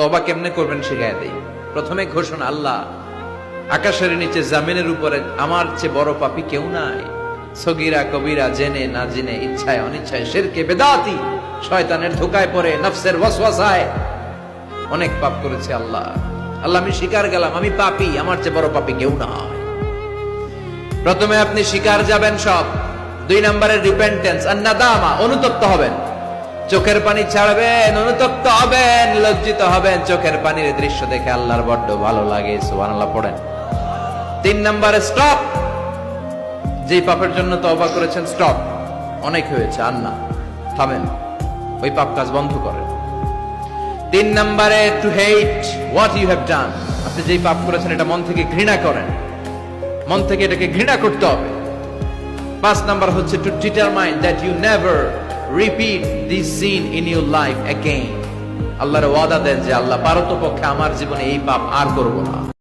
তওবা কেমনে করবেন শিখায় দেই। প্রথমে ঘোষণা, আল্লাহ আকাশের নিচে জামিনের উপরে আমার চেয়ে বড় পাপী কেউ নাই। সগীরা কবিরা, জেনে না জেনে, ইচ্ছায় অনিচ্ছায়, শিরকে বেদাতি, শয়তানের ধোকায় পড়ে, নফসের ওয়াসওয়াসায় অনেক পাপ করেছে। আল্লাহ আল্লাহ আমি স্বীকার গেলাম, আমি পাপী, আমার চেয়ে বড় পাপী কেউ নাই। প্রথমে আপনি স্বীকার যাবেন সব। 2 নম্বরে রিপেন্টেন্স আর নাদামা, অনুতপ্ত হবেন, চোখের পানি ছাড়বেন, অনুতপ্ত হবেন, লজ্জিত হবেন। চোখের পানির দৃশ্য দেখে আল্লাহর বড্ড ভালো লাগে, সুবহানাল্লাহ পড়েন। 3 নম্বরে স্টপ, যেই পাপের জন্য তওবা করেছেন স্টপ, অনেক হয়েছে, আর না, থামেন, ওই পাপ কাজ বন্ধ করেন। 3 নম্বরে to hate what you have done, আপনি যেই পাপ করেছেন এটা মন থেকে ঘৃণা করেন, মন থেকে এটাকে ঘৃণা করতে হবে। 5 নাম্বার হচ্ছে to determine that you never repeat this sin in your life again. আল্লাহর ওয়াদা দেন যে আল্লাহ পারতপক্ষে আমার জীবনে এই পাপ আর করব না।